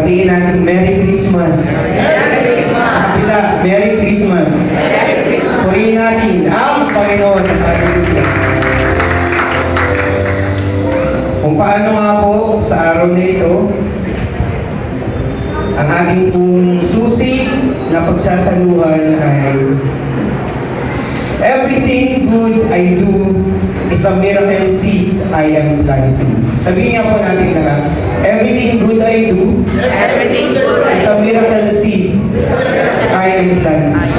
Batiin natin Merry Christmas. Merry Christmas! Sa kapila, Merry Christmas. Merry Christmas! Purihin natin ang Panginoon. Hallelujah. Kung paano nga po sa araw na ito, ang ating pong susi na pagsasaluhan ay everything good I do is a miracle seed I am planting. Sabihin nga po natin lahat, everything good I do Everything good is a miracle seed I am planting.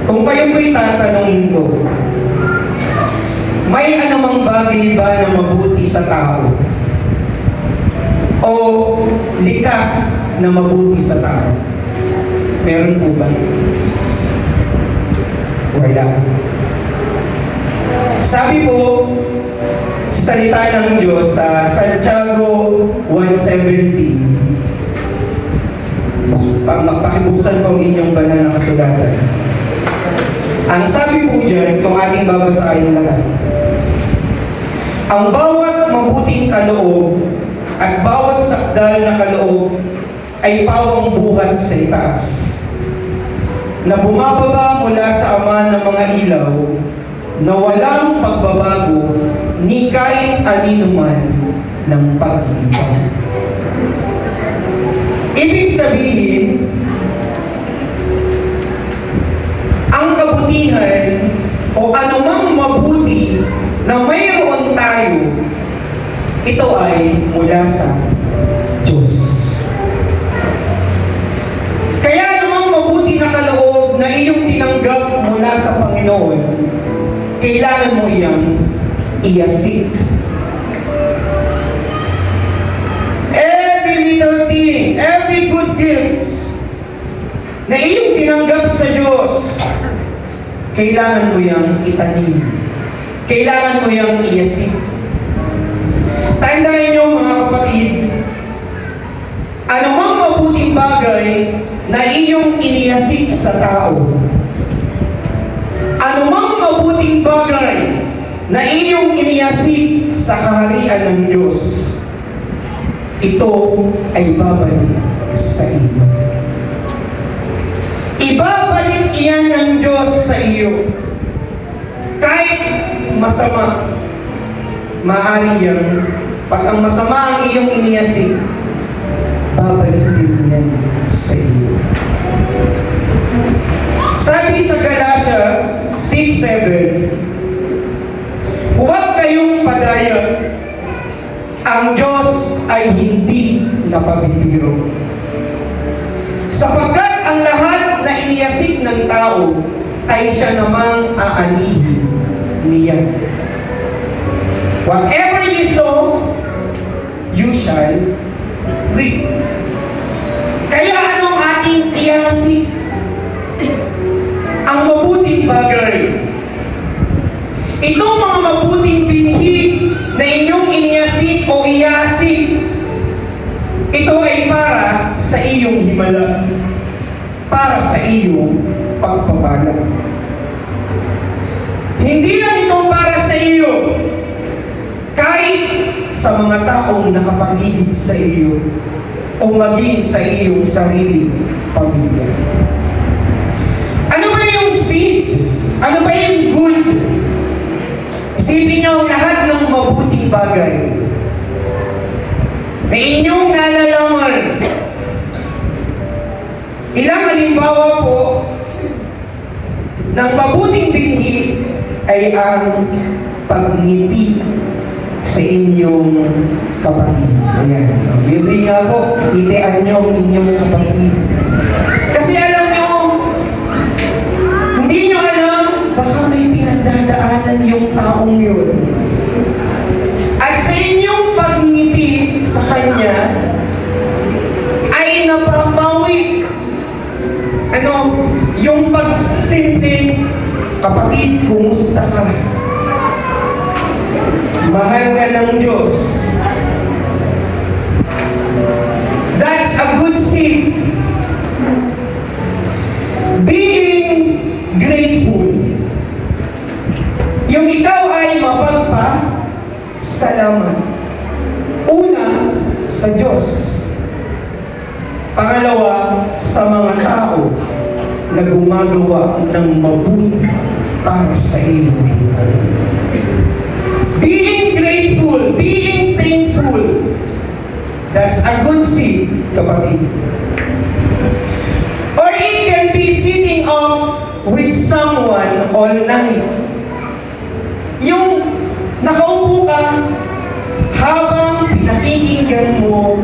Kung kayo po'y tatanungin ko, may anumang bagay ba na mabuti sa tao? O likas na mabuti sa tao? Meron po ba? Wala. Sabi po sa salita ng Diyos sa Santiago 1:17, pakibuksan po ang inyong banal na kasulatan. Ang sabi po dyan, kung ating babasahin lahat, ang bawat mabuting kaloob at bawat sakdal na kaloob ay pawang buhat sa itaas, na bumababa mula sa Ama ng mga ilaw, na walang pagbabago ni kahit alinuman ng pag-ibig. Ibig sabihin, ang kabutihan o anumang mabuti na mayroon tayo, ito ay mula sa Diyos. Kaya namang mabuti na kaloob na iyong tinanggap mula sa Panginoon, kailangan mo iyang iyasik. Every little thing, every good gifts na iyong tinanggap sa Diyos, kailangan mo iyang itanim. Kailangan mo iyang iyasik. Tandaan niyo mga kapatid, anumang mabuting bagay na iyong iniyasik sa tao, anumang mabuting bagay na iyong iniyasik sa kaharian ng Diyos, ito ay babalik sa iyo. Ibabalik iyan ng Diyos sa iyo. Kahit masama, maaari yan. Pag ang masama ang iyong iniyasik, babalik din yan sa iyo. Sabi sa Galatia 6:7, huwag kayong padaya. Ang Diyos ay hindi napabibiro. Sapagkat ang lahat na iniyasik ng tao ay siya namang aanihin niya. Whatever you sow, you shall reap. Kaya anong ating iyasik? Ang mabuting bagay. Itong mga mabuting binhi na inyong iniyasik o iyasik, ito ay para sa iyong himala, para sa iyong pagpapala. Hindi lang ito para sa iyo, kahit sa mga taong nakapaligid sa iyo o maging sa iyong sarili pamilya. Ano ba yung seed? Ano ba yung good? Isipin niyo lahat ng mabuting bagay na inyong nalalaman. Ilang halimbawa po ng mabuting binhi ay ang pagngiti sa inyong kapatid. Ayan. Hindi nga po, ngitian niyo ang inyong kapatid. Kasi alam niyo, hindi niyo alam, baka may pinagdadaanan yung taong yun. At sa inyong pagngiti sa kanya, ay napapawi yung pagsisimple, kapatid, kumusta ka? Mahal ka ng Diyos. That's a good seed. Being grateful. Yung ikaw ay mapagpasalamat. Una, sa Diyos. Pangalawa, sa mga tao na gumagawa ng mabuti para sa iyo. Being grateful, being thankful, that's a good seed, kapatid. Or it can be sitting up with someone all night. Yung nakaupo ka, habang pinakikinggan mo,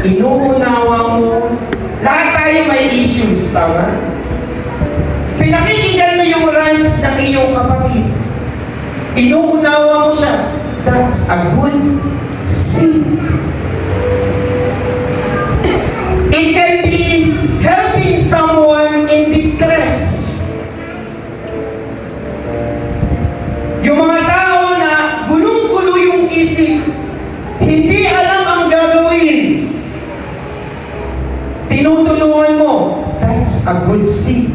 inuunawa mo, lahat tayo may issues, tama? Pinakikinggan mo yung rants ng iyong kapatid. Inuunawa mo siya. That's a good seed. It can be helping someone in distress. Yung mga tao na gulong-gulo yung isip, hindi alam ang gagawin, tinutulungan mo, that's a good seed.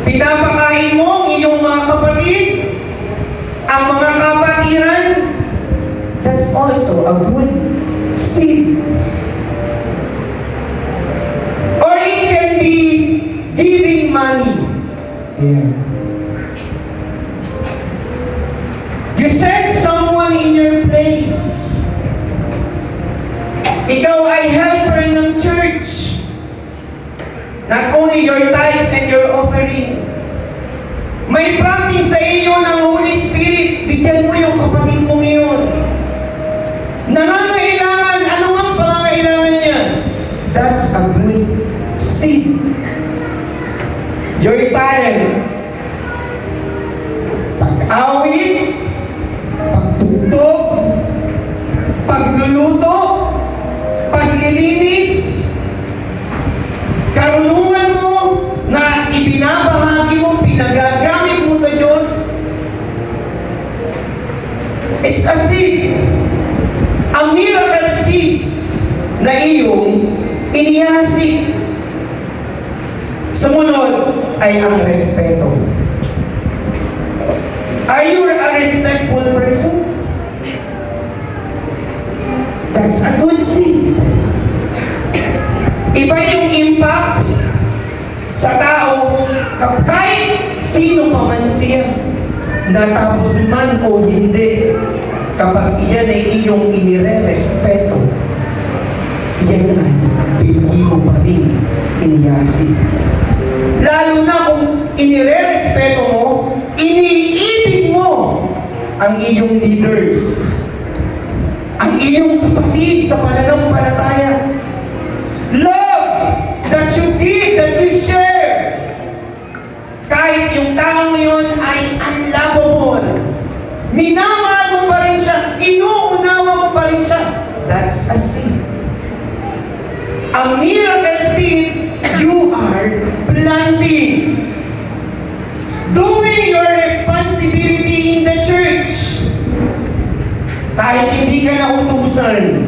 Pinapakain mo ang iyong mga kapatid, ang mga kapatiran, that's also a good seed. Or it can be giving money. Yeah. You set someone in your place. Ikaw ay helper ng church. Not only your tithes and your offering. May prompting sa iyo ng Holy Spirit. Bigyan mo yung kapatid mo ngayon. Nangangailangan, ano nga ang pangangailangan niya? That's a good seed. Your talent. Pag-awit, pagtugtog, pagluluto, paglilinis, karunungan mo na ibinabahagi mo, pinagagamit mo sa Diyos. It's a seed. A miracle seed na iyong inihasik. Sumunod ay ang respeto. Are you a respectful person? That's a good seed. Iba yung impact sa tao kahit sino pa man siya, natapos man o hindi, kapag iyan ay iyong inire-respeto, yan ay hindi mo pa rin iniyasik. Lalo na kung inire-respeto mo, iniibig mo ang iyong leaders, ang iyong kapatid sa pananampalataya. Love that you give, that you share. Kahit yung tao yun ay unlovable, minamahal mo pa rin siya, inuunawa mo pa rin siya. That's a seed. A miracle seed you are planting. Doing your responsibility in the church. Kahit hindi ka nautusan,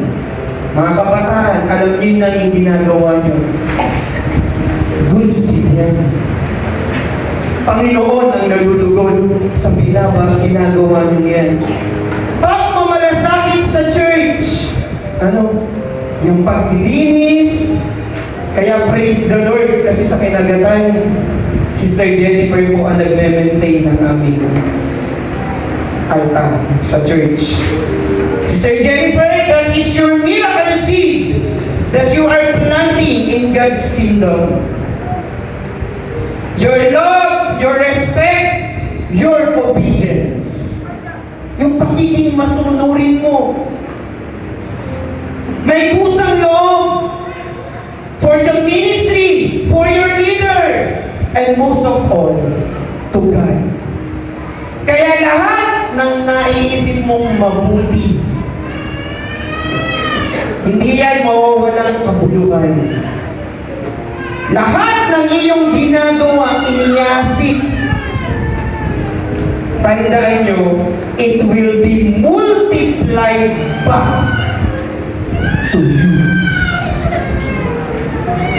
mga kabataan, alam niyo na yung ginagawa niyo. Good seed yan. Panginoon ang nalulugon sa ginagawa niyo yan. Pagmamalasakit sa church. Ano? Yung paglilinis. Kaya praise the Lord kasi sa kinagatan, Sister Jennifer po ang nagme-maintain ng aming altar sa church. Sister Jennifer, that is your miracle seed that you are planting in God's kingdom. Your love, your respect, your obedience. Yung pagiging masunurin mo. May kusang loob for the ministry, for your leader, and most of all, to God. Kaya lahat ng naiisip mong mabuti, hindi yan mawawalang kabuluhan. Lahat ng iyong ginagawa, iniyasik. Tandaan nyo, it will be multiplied back to you.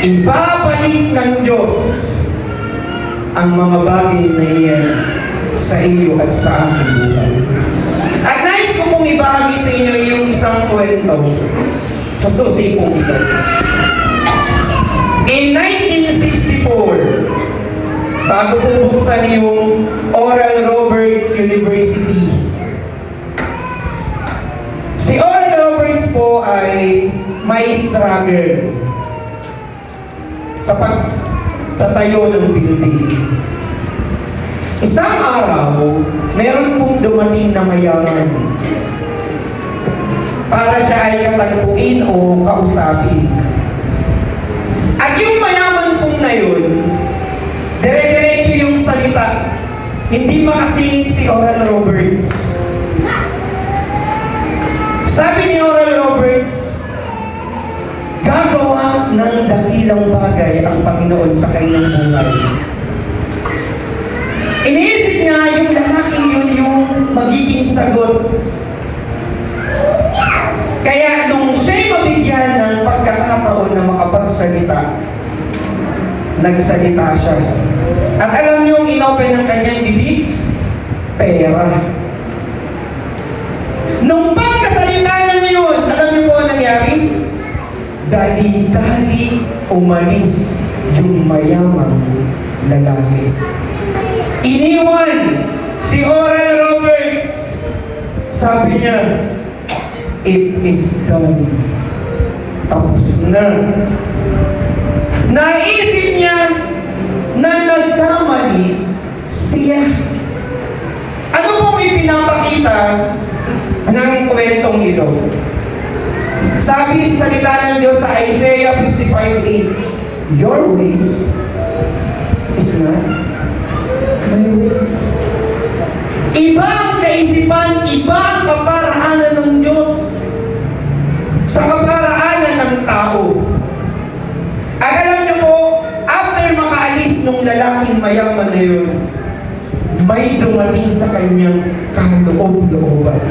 Ibabalik ng Diyos ang mga bagay na iyan sa iyo at sa aking buhay. At nais ko pong ibahagi sa inyo yung isang kwento sa susi pong ito. In 1964, bago po buksan yung Oral Roberts University, si Oral Roberts po ay may struggle sa pagtatayo ng building. Isang araw, meron pong dumating na mayaman para siya ay katagpuin o kausapin. At yung mayaman pong na yun, dire-diretso yung salita. Hindi makasingit si Oral Roberts. Sabi ni Oral Roberts, gagawa ng dakilang bagay ang Panginoon sa kanyang buhay. Iniisip niya yung lalaking yun yung magiging sagot. Kaya nung siya'y mabigyan ng pagkakataon na makapagsalita, nagsalita siya. At alam niyo yung inopen ng kanyang bibig? Pera. Nung pagkasalita niya yun, alam niyo po ang nangyari? Dali-dali umalis yung mayamang lalaki. Iniwan si Oral Roberts. Sabi niya, it is done. Tapos na. Naisip niya na nagkamali siya. Ano pong ipinapakita ng kwentong ito? Sabi sa salita ng Diyos sa Isaiah 55:8, your ways is not my ways. Iba ang kaisipan, iba ang kaparaanan ng Diyos sa kaparaanan ng tao. At alam niyo po, after makaalis nung lalaking mayaman na yun, may dumating sa kanyang kaloob-looban.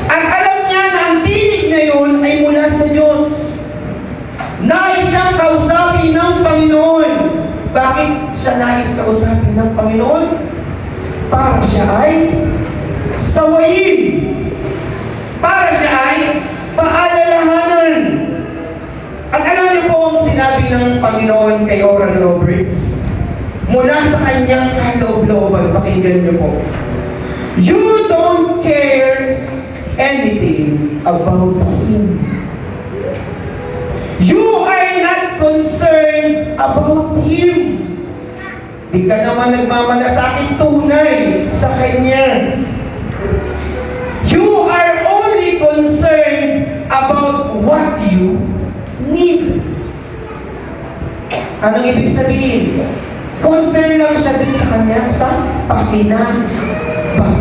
At alam niya na ang tinig na yun ay mula sa Diyos. Nais siyang kausapin ng Panginoon. Bakit siya nais kausapin ng Panginoon? Para siya ay sawayin. Para siya ay paalalahanan. At alam niyo po ang sinabi ng Panginoon kay Oral Roberts? Mula sa kanyang kaloob-looban, pakinggan niyo po. You don't care anything about Him. You are not concerned about Him. Di ka naman nagmamalasakit tunay sa Kanya. You are only concerned about what you need. Anong ibig sabihin? Concern lang siya dun sa Kanya sa pakinabang.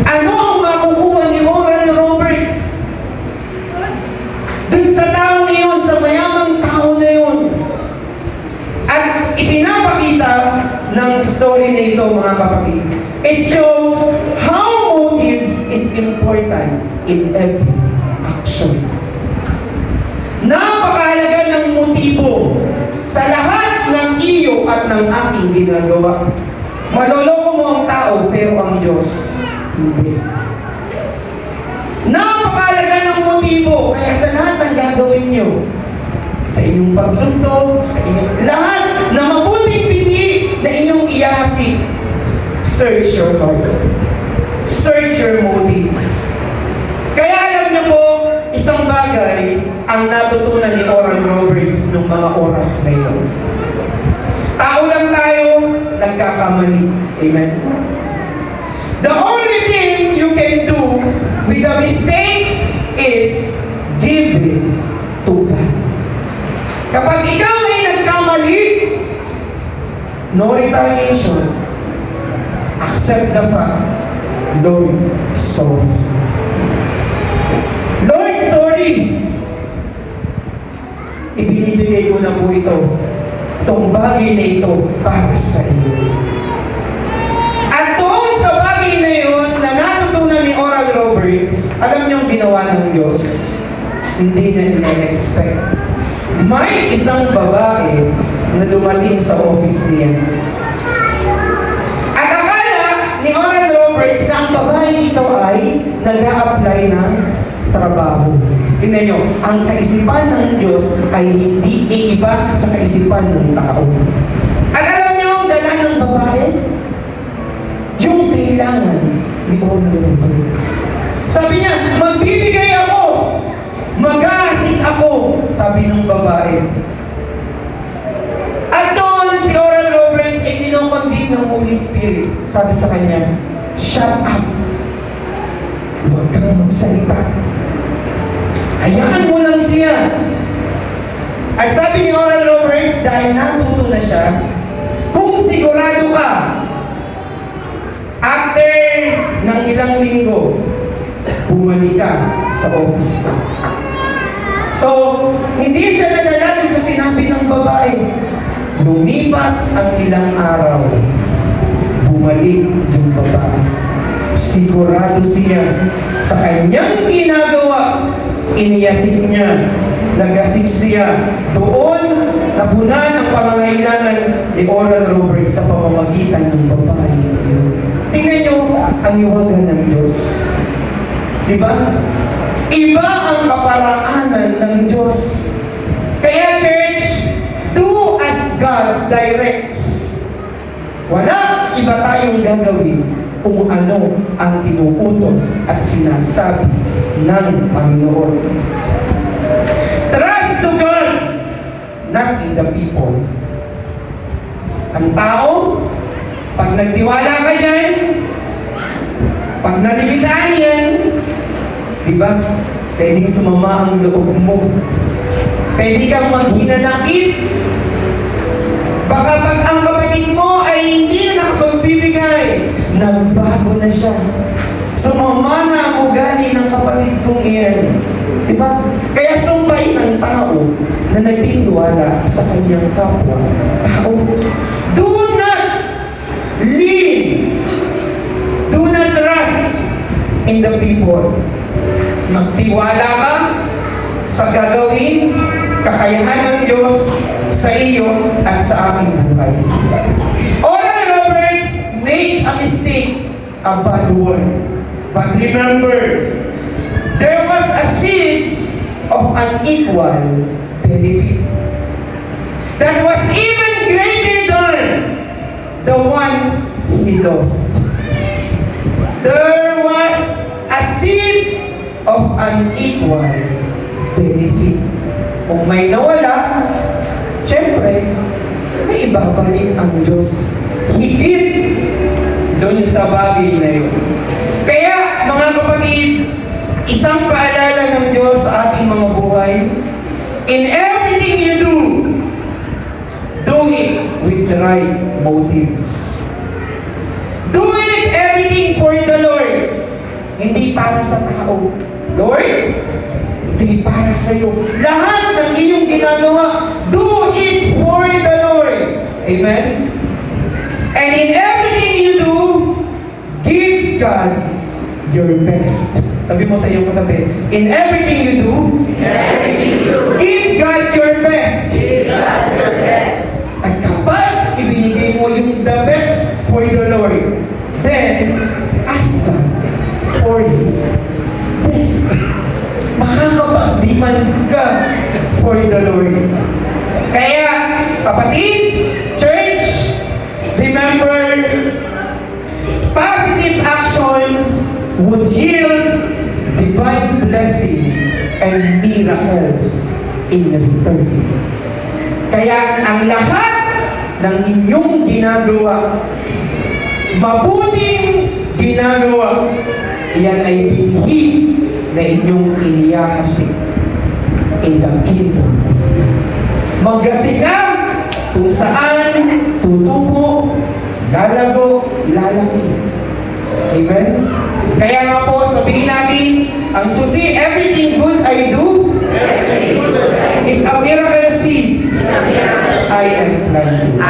Ano ang makukuha ni Oral Roberts? Dun sa tao ngayon, sa mayamang tao na yun. At ipinapakita ng story na ito, mga kapatid. It shows how motives is important in every action. Napakahalaga ng motibo sa lahat ng iyo at ng aking ginagawa. Maloloko mo ang tao, pero ang Diyos, hindi. Napakahalaga ng motibo, kaya sa lahat ng gagawin niyo, sa inyong pagtugtog, sa inyong lahat na mabuting pili na inyong iahasik, search your heart. Search your motives. Kaya alam niyo po, isang bagay ang natutunan ni Oral Roberts nung mga oras na yun. Tao lang tayo, nagkakamali. Amen? The only thing you can do with a mistake is give it to God. Kapag ikaw ay nagkamali, no retaliation. Accept the fact, Lord, sorry. Lord, sorry. Ibinibigay ko na po itong bagay na ito para sa iyo. At doon sa bagay na yun na natutunan ni Oral Roberts, alam niyong ginawa ng Diyos, hindi na ina-expect. May isang babae na dumating sa office niya. At akala ni Oral Roberts words na ang babae ito ay nag-a-apply ng trabaho. Tingnan nyo, ang kaisipan ng Diyos ay hindi iiba sa kaisipan ng tao. At alam nyo ang dala ng babae? Yung kailangan ni Oral Roberts. Sabi niya, magbibigay ako, mag-aasit ako, sabi ng babae. At doon, si Oral Roberts ay kinoconvict ng Holy Spirit. Sabi sa kanya, shut up. Huwag kang magsalita. Hayaan mo lang siya. At sabi ni Oral Roberts, dahil natuto na siya, kung sigurado ka, after ng ilang linggo, bumalik ka sa office. So, hindi siya nadala sa sinabi ng babae. Lumipas ang ilang araw, bumalik yung babae. Sigurado siya sa kanyang ginagawa, iniyasik niya, nagasik siya. Doon, napunan ang pangangailangan ni Oral Roberts sa pamamagitan ng babae. Tingnan niyo ang iwagan ng Diyos. Diba? Iba ang kaparaanan ng Diyos. Kaya church, do as God directs. Wala iba tayong gagawin kung ano ang inuutos at sinasabi ng Panginoon. Trust to God, not in the people. Ang tao, pag nagtiwala ka dyan, pag nalimitaan yan, diba? Pwedeng sumama ang loob mo. Pwede kang maghinanakit. Baka pag ang kapatid mo ay hindi na nakapagbibigay, nagbago na siya. Sumama na ang ugali ng kapatid kong iyan. Diba? Kaya sumbay ng tao na nagtitiwala sa kanyang kapwa tao. Do not lean. Do not trust in the people. Magtiwala ka sa gagawin, kakayahan ng Diyos sa iyo at sa aking buhay. Oral Roberts made a mistake, a bad word. But remember, there was a seed of unequal benefit that was even greater than the one he lost. There was a seed of unequal benefit. Kung may nawala, syempre, may ibabalik ang Diyos. Higit doon sa bagay na yun. Kaya, mga kapatid, isang paalala ng Diyos sa ating mga buhay, in everything you do it with the right motives. Do it everything for the Lord. Hindi para sa tao. Lord, ito'y para sa iyo. Lahat ng iyong ginagawa, do it for the Lord. Amen? And in everything you do, give God your best. Sabi mo sa iyong katabi, in everything you do, give God your best. At kapag ibinigay mo yung the best for the Lord, then ask God for His best. Makakapag-demand ka for the Lord. Kaya, kapatid, church, remember, positive actions would yield divine blessing and miracles in return. Kaya ang lahat ng inyong ginagawa, mabuting ginagawa, yan ay binhi na inyong iniyakasik in the kingdom. Magkasikap kung saan tutubo, lalago, lalaki. Amen? Kaya nga po, sabihin natin, ang susi, everything good I do is a miracle seed I am planting.